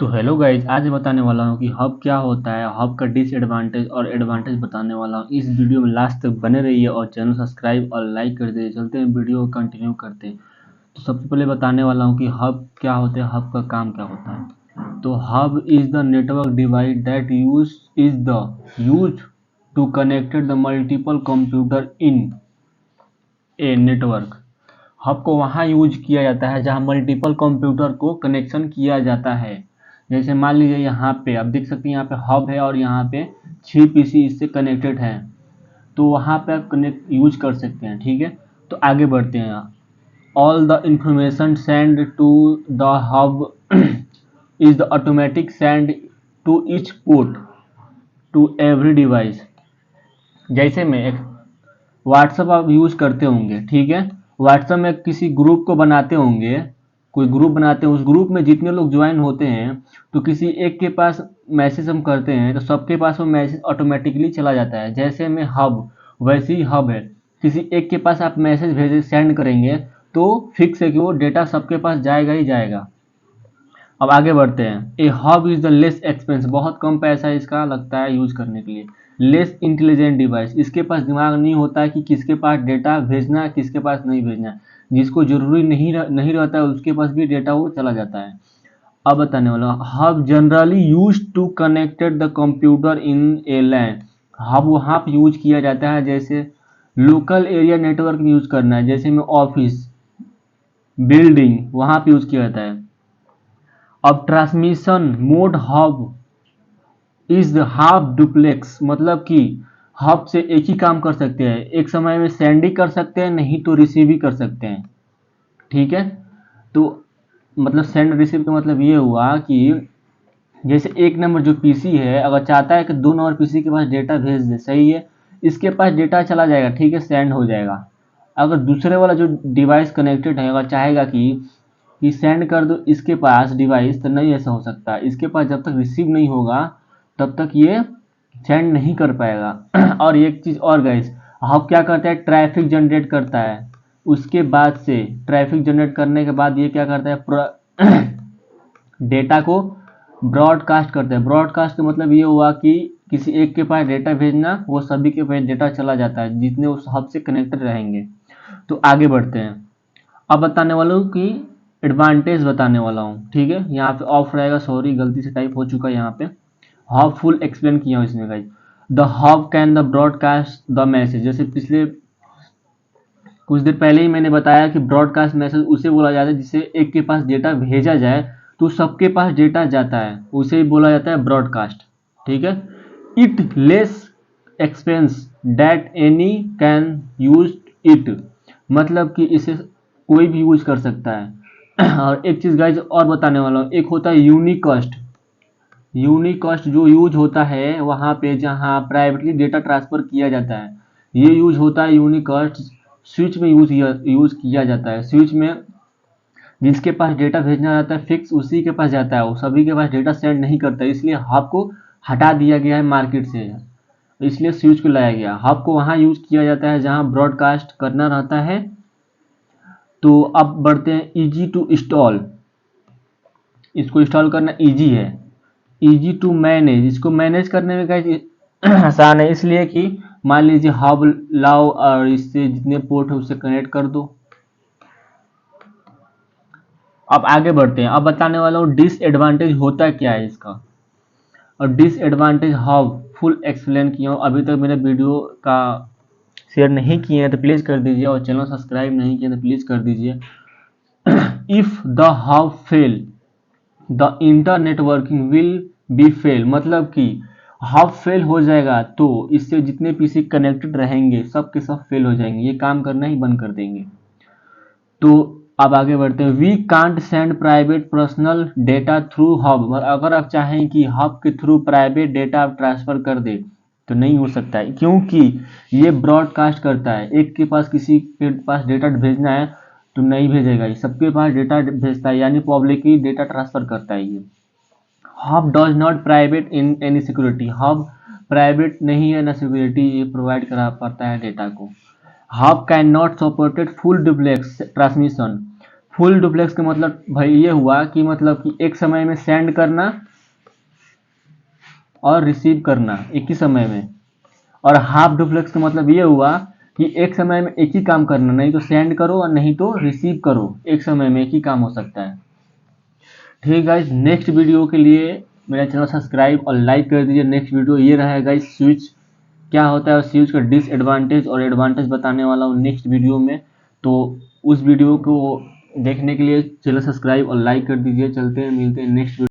तो hello guys, आज बताने वाला हूँ कि हब क्या होता है, हब का डिसएडवांटेज और एडवांटेज बताने वाला हूँ। इस वीडियो में लास्ट तक बने रहिए और चैनल सब्सक्राइब और लाइक कर दीजिए। चलते हैं वीडियो को कंटिन्यू करते हैं। तो सबसे पहले बताने वाला हूँ कि हब क्या होते हैं, हब का काम क्या होता है। तो hub is the network device that use to connected the multiple computer in a network. Hub को वहाँ यूज किया जाता है जहाँ मल्टीपल कंप्यूटर को कनेक्शन किया जाता है। जैसे मान लीजिए यहाँ पे आप देख सकते हैं, यहाँ पे हब है और यहाँ पे 6 पीसी इससे कनेक्टेड है, तो वहाँ पे आप कनेक्ट यूज कर सकते हैं। ठीक है, तो आगे बढ़ते हैं। All the information send to the hub is the automatic send to each port to every device. जैसे में एक व्हाट्सअप आप यूज करते होंगे, ठीक है। व्हाट्सअप में किसी ग्रुप को बनाते होंगे, कोई ग्रुप बनाते हैं, उस ग्रुप में जितने लोग ज्वाइन होते हैं तो किसी एक के पास मैसेज हम करते हैं तो सबके पास वो मैसेज ऑटोमेटिकली चला जाता है। जैसे में हब, वैसे ही हब है। किसी एक के पास आप मैसेज भेजे सेंड करेंगे तो फिक्स है कि वो डेटा सबके पास जाएगा ही जाएगा। अब आगे बढ़ते हैं। A hub is the less expense, बहुत कम पैसा इसका लगता है यूज करने के लिए। लेस इंटेलिजेंट डिवाइस, इसके पास दिमाग नहीं होता है कि किसके पास डेटा भेजना है किसके पास नहीं भेजना है। जिसको जरूरी नहीं रहता है उसके पास भी डेटा वो चला जाता है। अब बताने वाला, hub generally use to connected the computer in a LAN. Hub वहाँ पे यूज किया जाता है जैसे लोकल एरिया नेटवर्क में यूज करना है, जैसे में ऑफिस, बिल्डिंग, वहाँ पे यूज किया जाता है। अब transmission mode hub is half duplex, मतलब कि हब से एक ही काम कर सकते हैं, एक समय में सेंड ही कर सकते हैं, नहीं तो रिसीव ही कर सकते हैं। ठीक है, तो मतलब सेंड रिसीव का मतलब ये हुआ कि जैसे एक नंबर जो पीसी है अगर चाहता है कि 2 नंबर पीसी के पास डेटा भेज दे, सही है, इसके पास डेटा चला जाएगा, ठीक है, सेंड हो जाएगा। अगर दूसरे वाला जो डिवाइस कनेक्टेड है अगर चाहेगा कि सेंड कर दो इसके पास डिवाइस, तो नहीं ऐसा हो सकता। इसके पास जब तक रिसीव नहीं होगा तब तक ये सेंड नहीं कर पाएगा। और एक चीज़ और गाइस, हब क्या करता है, ट्रैफिक जनरेट करता है। उसके बाद से ट्रैफिक जनरेट करने के बाद ये क्या करता है, डेटा को ब्रॉडकास्ट करता है। ब्रॉडकास्ट का मतलब ये हुआ कि किसी एक के पास डेटा भेजना, वो सभी के पास डेटा चला जाता है जितने उस हब से कनेक्टेड रहेंगे। तो आगे बढ़ते हैं। अब बताने वाला हूँ कि एडवांटेज बताने वाला हूँ, ठीक है। यहाँ पे ऑफ रहेगा, सॉरी गलती से टाइप हो चुका है यहाँ पे। हब फुल एक्सप्लेन किया हूँ इसमें guys. The hub can the broadcast the message, जैसे पिछले कुछ देर पहले ही मैंने बताया कि ब्रॉडकास्ट मैसेज उसे बोला जाता है जिससे एक के पास डेटा भेजा जाए तो सबके पास डेटा जाता है, उसे ही बोला जाता है ब्रॉडकास्ट। ठीक है। It less expense that any can use it, मतलब कि इसे कोई भी यूज कर सकता है। और एक चीज गाइज और बताने वाला हूँ, एक होता है यूनिक कॉस्ट। यूनिक कॉस्ट जो यूज होता है वहाँ पे जहाँ प्राइवेटली डेटा ट्रांसफर किया जाता है, ये यूज होता है यूनिक कॉस्ट। स्विच में यूज किया जाता है। स्विच में जिसके पास डेटा भेजना रहता है फिक्स उसी के पास जाता है, वो सभी के पास डेटा सेंड नहीं करता, इसलिए हब को हटा दिया गया है मार्केट से, इसलिए स्विच को लाया गया। हब को वहाँ यूज किया जाता है जहाँ ब्रॉडकास्ट करना रहता है। तो अब बढ़ते हैं, इजी टू इंस्टॉल, इसको इंस्टॉल करना इजी है। इजी टू मैनेज, इसको मैनेज करने में क्या आसान है, इसलिए कि मान लीजिए हब लाओ और इससे जितने पोर्ट है उससे कनेक्ट कर दो। अब आगे बढ़ते हैं। अब बताने वाला हूँ डिसएडवांटेज होता क्या है इसका। और डिसएडवांटेज हब फुल एक्सप्लेन किया हूँ, अभी तक मेरे वीडियो का शेयर नहीं किए हैं तो प्लीज़ कर दीजिए, और चैनल सब्सक्राइब नहीं किए तो प्लीज़ कर दीजिए। If the hub fail the internet working will be fail, मतलब कि हब फेल हो जाएगा तो इससे जितने पीसी कनेक्टेड रहेंगे सब के सब फेल हो जाएंगे, ये काम करना ही बंद कर देंगे। तो अब आगे बढ़ते हैं। We can't send private personal data through hub, अगर आप चाहें कि हब के थ्रू प्राइवेट डेटा आप ट्रांसफर कर दे तो नहीं हो सकता है, क्योंकि ये ब्रॉडकास्ट करता है। एक के पास किसी के पास डेटा भेजना है तो नहीं भेजेगा, ये सबके पास डेटा भेजता है, यानी पब्लिकली डेटा ट्रांसफर करता है ये। Hub does not private in any security, hub private नहीं है ना सिक्योरिटी ये प्रोवाइड करा पाता है डेटा को। Hub can not supported full duplex transmission, full duplex का मतलब भाई ये हुआ कि मतलब कि एक समय में सेंड करना और रिसीव करना एक ही समय में। और हाफ डुप्लेक्स का मतलब ये हुआ कि एक समय में एक ही काम करना, नहीं तो सेंड करो और नहीं तो रिसीव करो, एक समय में एक ही काम हो सकता है। ठीक है गाइज, नेक्स्ट वीडियो के लिए मेरा चैनल सब्सक्राइब और लाइक कर दीजिए। नेक्स्ट वीडियो ये रहेगा गाइज, स्विच क्या होता है और स्विच का डिसएडवांटेज और एडवांटेज बताने वाला हूँ नेक्स्ट वीडियो में। तो उस वीडियो को देखने के लिए चैनल सब्सक्राइब और लाइक कर दीजिए। चलते हैं, मिलते हैं नेक्स्ट वीडियो।